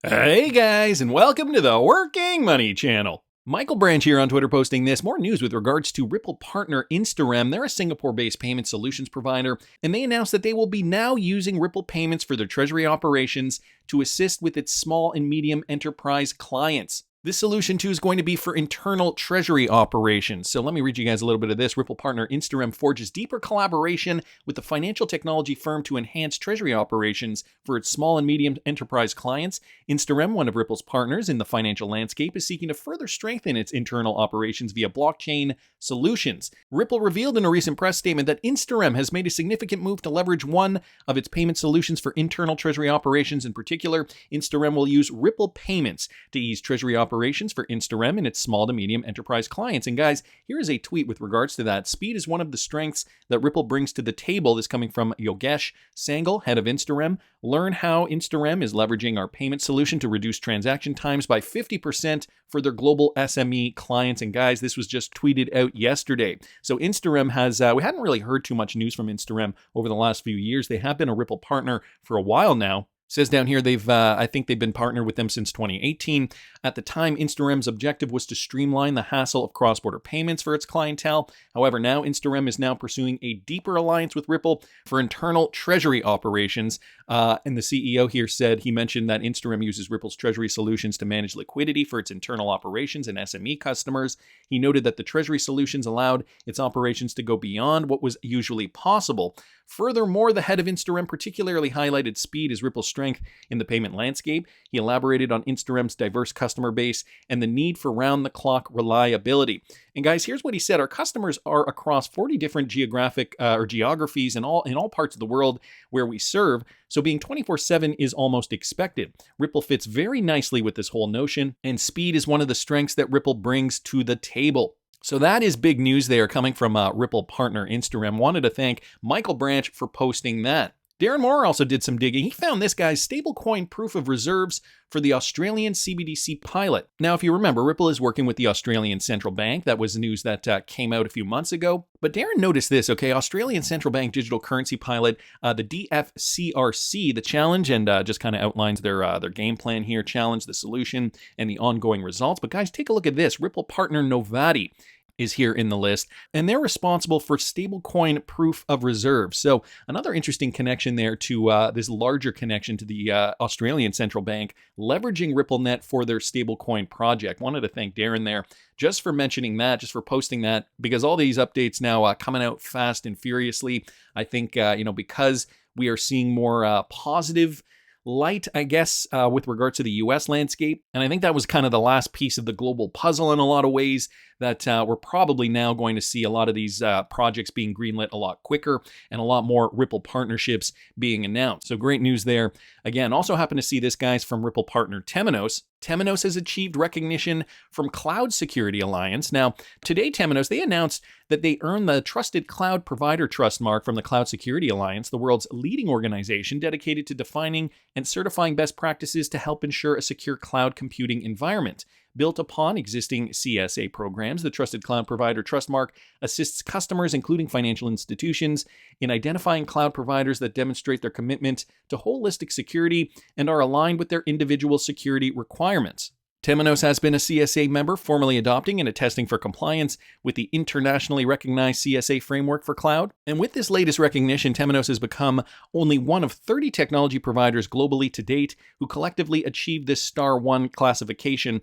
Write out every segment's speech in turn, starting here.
Hey guys, and welcome to the Working Money Channel. Michael Branch here on Twitter posting this. More news with regards to Ripple partner Instarem. They're a Singapore-based payment solutions provider, and they announced that they will be now using Ripple payments for their treasury operations to assist with its small and medium enterprise clients. This solution, too, is going to be for internal treasury operations. So let me read you guys a little bit of this. Ripple partner Instarem forges deeper collaboration with the financial technology firm to enhance treasury operations for its small and medium enterprise clients. Instarem, one of Ripple's partners in the financial landscape, is seeking to further strengthen its internal operations via blockchain solutions. Ripple revealed in a recent press statement that Instarem has made a significant move to leverage one of its payment solutions for internal treasury operations. In particular, Instarem will use Ripple payments to ease treasury operations for Instarem and its small to medium enterprise clients. And guys, here is a tweet with regards to that. Speed is one of the strengths that Ripple brings to the table. This coming from Yogesh Sangal, head of Instarem. Learn how Instarem is leveraging our payment solution to reduce transaction times by 50% for their global SME clients. And guys, this was just tweeted out yesterday. So Instarem has, we hadn't really heard too much news from Instarem over the last few years. They have been a Ripple partner for a while now. Says down here, I think they've been partnered with them since 2018. At the time, Instarem's objective was to streamline the hassle of cross-border payments for its clientele. However, now Instarem is now pursuing a deeper alliance with Ripple for internal treasury operations. And the CEO here said, he mentioned that Instarem uses Ripple's treasury solutions to manage liquidity for its internal operations and SME customers. He noted that the treasury solutions allowed its operations to go beyond what was usually possible. Furthermore, the head of Instarem particularly highlighted speed as Ripple's strength in the payment landscape. He elaborated on Instarem's diverse customer base and the need for round-the-clock reliability. And guys, here's what he said. Our customers are across 40 different geographies in all parts of the world where we serve, so being 24/7 is almost expected. Ripple fits very nicely with this whole notion, and speed is one of the strengths that Ripple brings to the table. So that is big news there coming from Ripple partner Instarem. Wanted to thank Michael Branch for posting that. Darren Moore also did some digging. He found this guy's stablecoin proof of reserves for the Australian CBDC pilot. Now, if you remember, Ripple is working with the Australian Central Bank. That was news that came out a few months ago. But Darren noticed this, okay? Australian Central Bank digital currency pilot, the DFCRC, the challenge, and just kind of outlines their game plan here, challenge, the solution, and the ongoing results. But guys, take a look at this. Ripple partner Novati is here in the list, and they're responsible for stablecoin proof of reserve. So another interesting connection there to this larger connection to the Australian Central Bank, leveraging RippleNet for their stablecoin project. Wanted to thank Darren there just for mentioning that, just for posting that, because all these updates now coming out fast and furiously. I think, because we are seeing more positive light, I guess, with regards to the U.S. landscape. And I think that was kind of the last piece of the global puzzle in a lot of ways, that we're probably now going to see a lot of these projects being greenlit a lot quicker and a lot more Ripple partnerships being announced. So great news there. Again, also happen to see this, guys, from Ripple partner Temenos. Temenos has achieved recognition from Cloud Security Alliance. Now, today, Temenos, they announced that they earned the Trusted Cloud Provider Trust Mark from the Cloud Security Alliance, the world's leading organization dedicated to defining and certifying best practices to help ensure a secure cloud computing environment. Built upon existing CSA programs, the Trusted Cloud Provider Trust Mark assists customers, including financial institutions, in identifying cloud providers that demonstrate their commitment to holistic security and are aligned with their individual security requirements. Temenos has been a CSA member, formally adopting and attesting for compliance with the internationally recognized CSA framework for cloud. And with this latest recognition, Temenos has become only one of 30 technology providers globally to date who collectively achieved this Star 1 classification,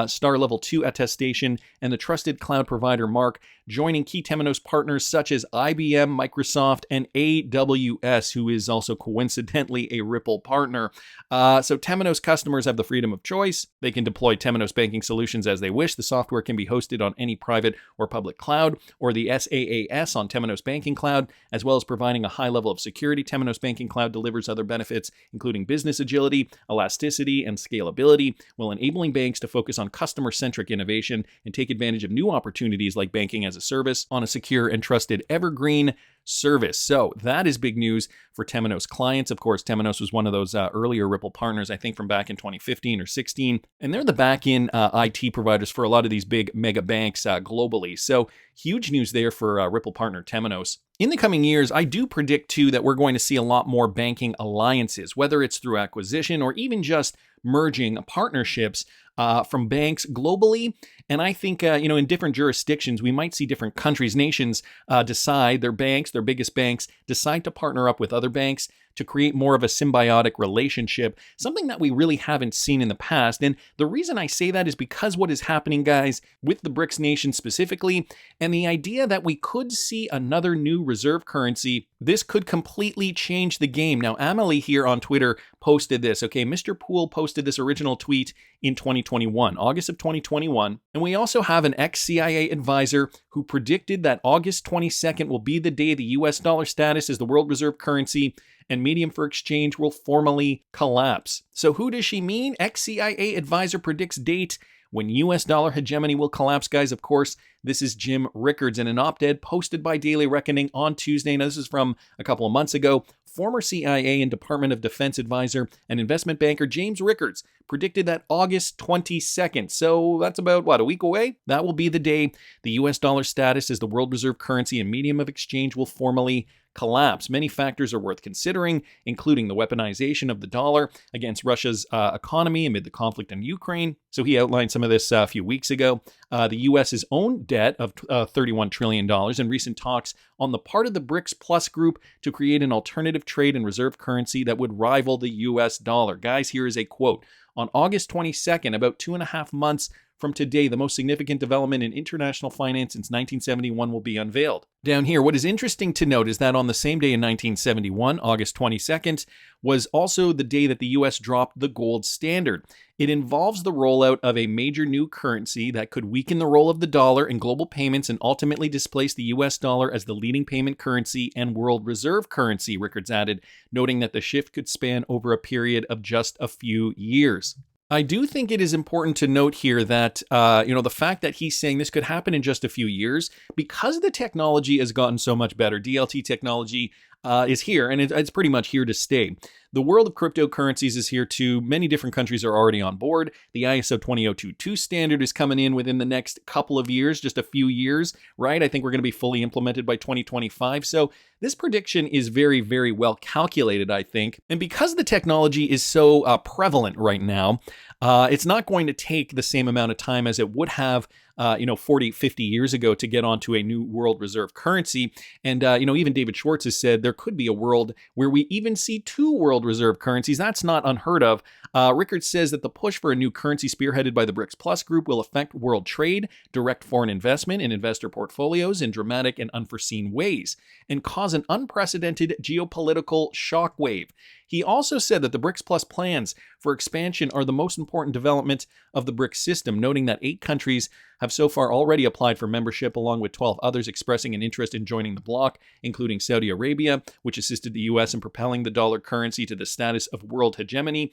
Star Level 2 attestation, and the Trusted Cloud Provider mark, joining key Temenos partners such as IBM, Microsoft, and AWS, who is also coincidentally a Ripple partner. So Temenos customers have the freedom of choice. They can deploy Temenos banking solutions as they wish. The software can be hosted on any private or public cloud, or the SaaS on Temenos Banking Cloud, as well as providing a high level of security. Temenos Banking Cloud delivers other benefits, including business agility, elasticity, and scalability, while enabling banks to focus on customer-centric innovation and take advantage of new opportunities like banking as a service on a secure and trusted evergreen service. So that is big news for Temenos clients. Of course, Temenos was one of those earlier Ripple partners, I think from back in 2015 or 16, and they're the back-end IT providers for a lot of these big mega banks globally. So huge news there for Ripple partner Temenos. In the coming years, I do predict too that we're going to see a lot more banking alliances, whether it's through acquisition or even just merging partnerships from banks globally. And I think, in different jurisdictions, we might see different countries, nations decide, their banks, their biggest banks, decide to partner up with other banks to create more of a symbiotic relationship, something that we really haven't seen in the past. And the reason I say that is because what is happening, guys, with the BRICS nations specifically, and the idea that we could see another new reserve currency, this could completely change the game. Now, Amelie here on Twitter posted this. Okay, Mr. Poole posted this original tweet in 2021, August of 2021. And we also have an ex-CIA advisor who predicted that August 22nd will be the day the US dollar status as the world reserve currency and medium for exchange will formally collapse. So who does she mean? Ex-CIA advisor predicts date when US dollar hegemony will collapse, guys. Of course, this is Jim Rickards in an op-ed posted by Daily Reckoning on Tuesday. Now, this is from a couple of months ago. Former CIA and Department of Defense advisor and investment banker James Rickards predicted that August 22nd, so that's about, a week away? That will be the day the US dollar status as the world reserve currency and medium of exchange will formally collapse. Many factors are worth considering, including the weaponization of the dollar against Russia's economy amid the conflict in Ukraine. So he outlined some of this a few weeks ago. The U.S.'s own debt of $31 trillion and recent talks on the part of the BRICS Plus group to create an alternative trade and reserve currency that would rival the U.S. dollar. Guys, here is a quote. On August 22nd, about 2.5 months from today, the most significant development in international finance since 1971 will be unveiled. Down here, what is interesting to note is that on the same day in 1971, August 22nd, was also the day that the U.S. dropped the gold standard. It involves the rollout of a major new currency that could weaken the role of the dollar in global payments and ultimately displace the U.S. dollar as the leading payment currency and world reserve currency, Rickards added, noting that the shift could span over a period of just a few years. I do think it is important to note here that, the fact that he's saying this could happen in just a few years, because the technology has gotten so much better, DLT technology is here, and it's pretty much here to stay. The world of cryptocurrencies is here too. Many different countries are already on board. The ISO 20022 standard is coming in within the next couple of years, just a few years, right? I think we're going to be fully implemented by 2025. So this prediction is very, very well calculated, I think. And because the technology is so prevalent right now, it's not going to take the same amount of time as it would have 40, 50 years ago to get onto a new world reserve currency. And, even David Schwartz has said there could be a world where we even see two world reserve currencies. That's not unheard of. Rickards says that the push for a new currency spearheaded by the BRICS Plus group will affect world trade, direct foreign investment, and investor portfolios in dramatic and unforeseen ways, and cause an unprecedented geopolitical shockwave. He also said that the BRICS Plus plans for expansion are the most important development of the BRICS system, noting that 8 countries have so far already applied for membership, along with 12 others expressing an interest in joining the bloc, including Saudi Arabia, which assisted the U.S. in propelling the dollar currency to the status of world hegemony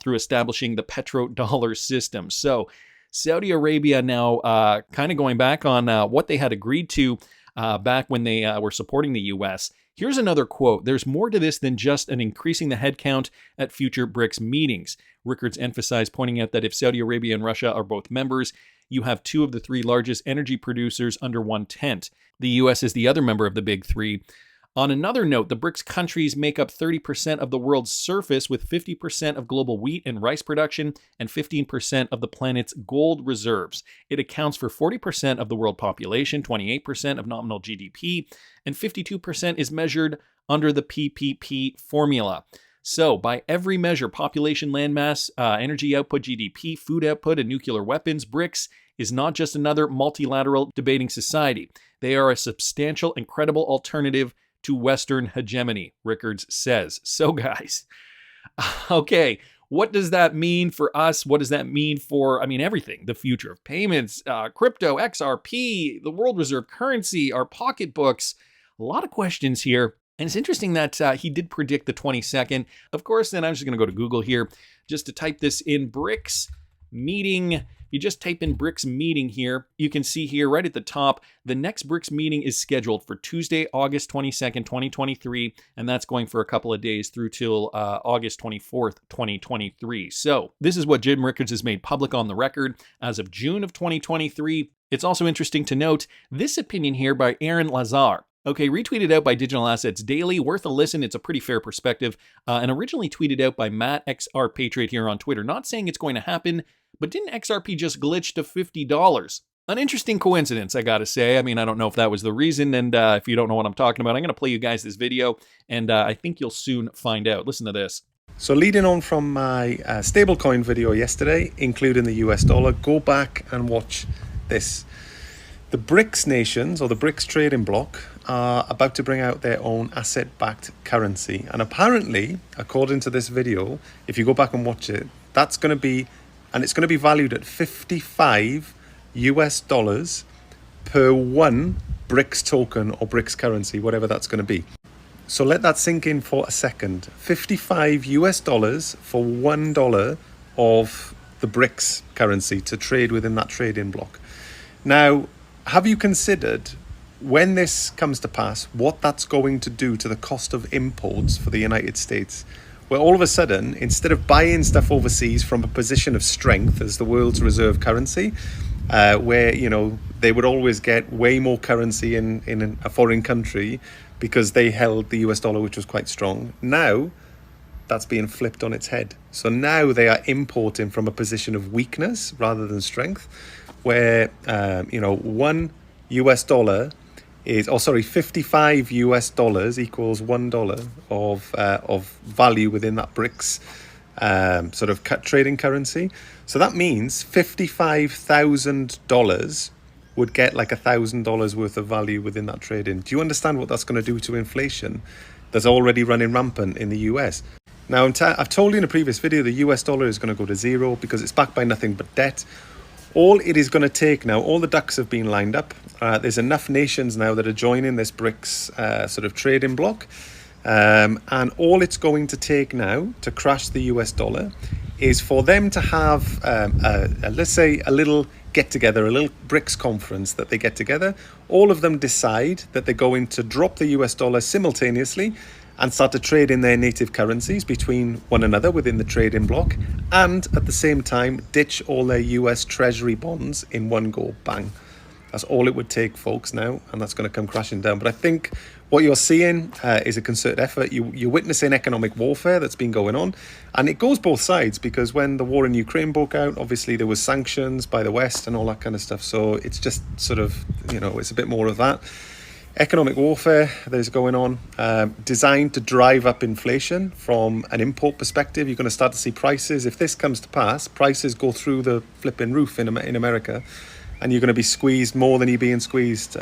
through establishing the petrodollar system. So Saudi Arabia now kind of going back on what they had agreed to back when they were supporting the U.S. Here's another quote. There's more to this than just an increasing the headcount at future BRICS meetings. Rickards emphasized, pointing out that if Saudi Arabia and Russia are both members, you have 2 of the 3 largest energy producers under one tent. The U.S. is the other member of the big 3. On another note, the BRICS countries make up 30% of the world's surface, with 50% of global wheat and rice production and 15% of the planet's gold reserves. It accounts for 40% of the world population, 28% of nominal GDP, and 52% is measured under the PPP formula. So, by every measure, population, landmass, energy output, GDP, food output, and nuclear weapons, BRICS is not just another multilateral debating society. They are a substantial and credible alternative to Western hegemony, Rickards says. So, guys, okay, what does that mean for us? What does that mean for, everything? The future of payments, crypto, XRP, the world reserve currency, our pocketbooks. A lot of questions here. And it's interesting that he did predict the 22nd. Of course, then I'm just going to go to Google here just to type this in, BRICS meeting. You just type in BRICS meeting here. You can see here right at the top, the next BRICS meeting is scheduled for Tuesday, August 22nd, 2023. And that's going for a couple of days through till August 24th, 2023. So this is what Jim Rickards has made public on the record as of June of 2023. It's also interesting to note this opinion here by Aaron Lazar. Okay, retweeted out by Digital Assets Daily. Worth a listen. It's a pretty fair perspective. And originally tweeted out by Matt XR Patriot here on Twitter. Not saying it's going to happen, but didn't XRP just glitch to $50? An interesting coincidence, I gotta say. I mean, I don't know if that was the reason. And if you don't know what I'm talking about, I'm gonna play you guys this video, and I think you'll soon find out. Listen to this. So leading on from my stablecoin video yesterday, including the US dollar, go back and watch this. The BRICS nations, or the BRICS trading bloc, are about to bring out their own asset-backed currency. And apparently, according to this video, if you go back and watch it, that's going to be, and it's going to be valued at $55 per one BRICS token or BRICS currency, whatever that's going to be. So let that sink in for a second. $55 for $1 of the BRICS currency to trade within that trading bloc. Now, have you considered, when this comes to pass, what that's going to do to the cost of imports for the United States? Where all of a sudden, instead of buying stuff overseas from a position of strength as the world's reserve currency, where, you know, they would always get way more currency in a foreign country because they held the US dollar, which was quite strong. Now, that's being flipped on its head. So now they are importing from a position of weakness rather than strength, where, $1 is, $55 equals $1 of value within that BRICS sort of trading currency. So that means $55,000 would get like $1,000 worth of value within that trading. Do you understand what that's going to do to inflation that's already running rampant in the US? Now, I've told you in a previous video, the US dollar is going to go to zero because it's backed by nothing but debt. All it is going to take now, all the ducks have been lined up. There's enough nations now that are joining this BRICS sort of trading bloc. And all it's going to take now to crash the US dollar is for them to have, let's say, a little get-together, a little BRICS conference that they get together. All of them decide that they're going to drop the US dollar simultaneously and start to trade in their native currencies between one another within the trading bloc, and at the same time ditch all their US Treasury bonds in one go, bang. That's all it would take, folks, now, and that's going to come crashing down. But I think what you're seeing is a concerted effort. You're witnessing economic warfare that's been going on, and it goes both sides, because when the war in Ukraine broke out, obviously there was sanctions by the West and all that kind of stuff. So it's just sort of, it's a bit more of that. Economic warfare that is going on, designed to drive up inflation from an import perspective. You're going to start to see prices, if this comes to pass, prices go through the flipping roof in America, and you're going to be squeezed more than you're being squeezed.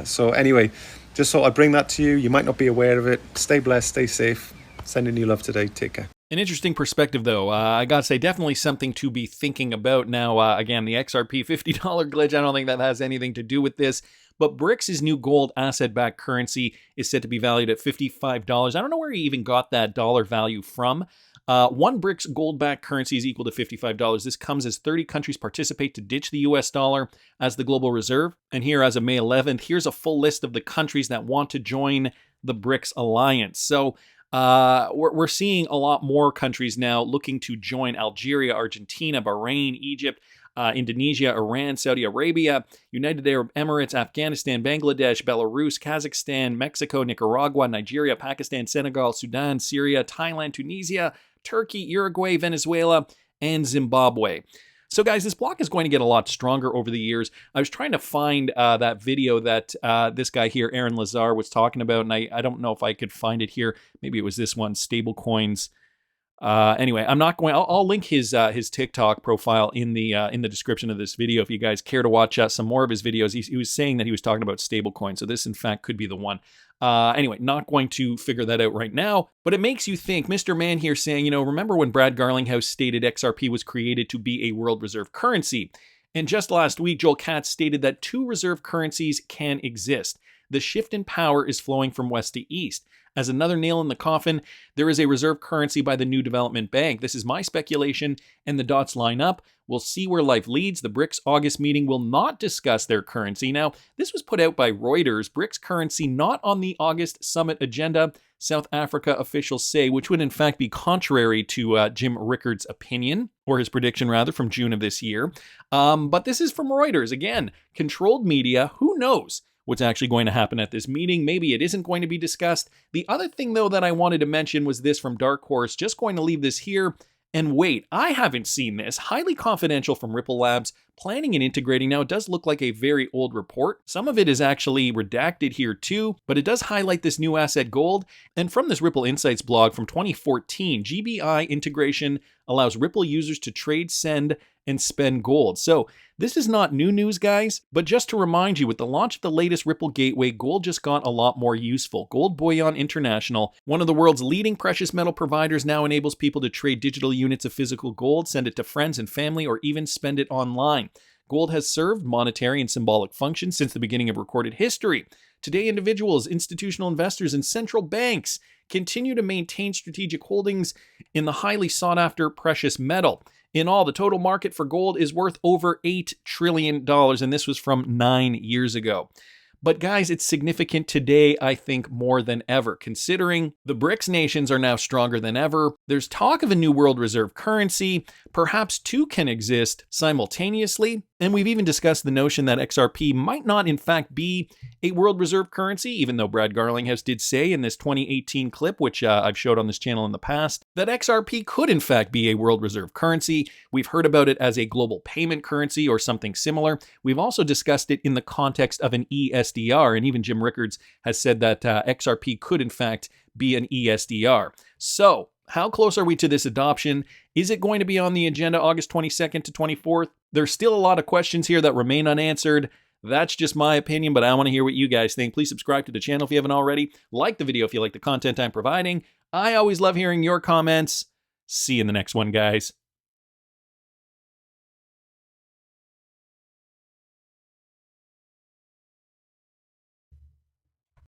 So anyway, just thought I'd bring that to you. You might not be aware of it. Stay blessed, stay safe. Sending you love today. Take care. An interesting perspective, though. I gotta say, definitely something to be thinking about now. Again, the XRP $50 glitch, I don't think that has anything to do with this. But BRICS' new gold asset-backed currency is said to be valued at $55. I don't know where he even got that dollar value from. One BRICS gold-backed currency is equal to $55. This comes as 30 countries participate to ditch the US dollar as the global reserve. And here, as of May 11th, here's a full list of the countries that want to join the BRICS alliance. So we're seeing a lot more countries now looking to join: Algeria, Argentina, Bahrain, Egypt, Indonesia, Iran, Saudi Arabia, United Arab Emirates, Afghanistan, Bangladesh, Belarus, Kazakhstan, Mexico, Nicaragua, Nigeria, Pakistan, Senegal, Sudan, Syria, Thailand, Tunisia, Turkey, Uruguay, Venezuela, and Zimbabwe. So guys, this block is going to get a lot stronger over the years. I was trying to find that video that this guy here, Aaron Lazar, was talking about, and I don't know if I could find it here. Maybe it was this one, Stablecoins. Anyway, I'm not going. I'll link his TikTok profile in the description of this video if you guys care to watch some more of his videos. He was saying that he was talking about stablecoin, so this in fact could be the one. Anyway, not going to figure that out right now, but it makes you think. Mr. Man here saying, remember when Brad Garlinghouse stated XRP was created to be a world reserve currency? And just last week, Joel Katz stated that two reserve currencies can exist. The shift in power is flowing from west to east. As another nail in the coffin, there is a reserve currency by the New Development Bank. This is my speculation, and the dots line up. We'll see where life leads. The BRICS August meeting will not discuss their currency. Now, this was put out by Reuters. BRICS currency not on the August summit agenda, South Africa officials say, which would in fact be contrary to Jim Rickards' opinion, or his prediction rather, from June of this year. But this is from Reuters. Again, controlled media, who knows? what's actually going to happen at this meeting. Maybe it isn't going to be discussed. The other thing, though, that I wanted to mention was this from Dark Horse. Just going to leave this here. And wait, I haven't seen this. Highly confidential from Ripple Labs, planning and integrating. Now, it does look like a very old report. Some of it is actually redacted here too, but it does highlight this new asset gold. And from this Ripple Insights blog from 2014, GBI integration allows Ripple users to trade, send, and spend gold. So this is not new news, guys, but just to remind you, with the launch of the latest Ripple Gateway, gold just got a lot more useful. Gold Bullion International, one of the world's leading precious metal providers, now enables people to trade digital units of physical gold, send it to friends and family, or even spend it online. Gold has served monetary and symbolic functions since the beginning of recorded history. Today, individuals, institutional investors, and central banks continue to maintain strategic holdings in the highly sought-after precious metal. In all, the total market for gold is worth over $8 trillion, and this was from 9 years ago. But guys, it's significant today, I think, more than ever, considering the BRICS nations are now stronger than ever. There's talk of a new world reserve currency. Perhaps two can exist simultaneously. And we've even discussed the notion that XRP might not, in fact, be a world reserve currency, even though Brad Garlinghouse did say in this 2018 clip, which I've showed on this channel in the past, that XRP could, in fact, be a world reserve currency. We've heard about it as a global payment currency or something similar. We've also discussed it in the context of an ESDR, and even Jim Rickards has said that XRP could, in fact, be an ESDR. So, how close are we to this adoption? Is it going to be on the agenda August 22nd to 24th? There's still a lot of questions here that remain unanswered. That's just my opinion, but I want to hear what you guys think. Please subscribe to the channel if you haven't already. Like the video if you like the content I'm providing. I always love hearing your comments. See you in the next one, guys.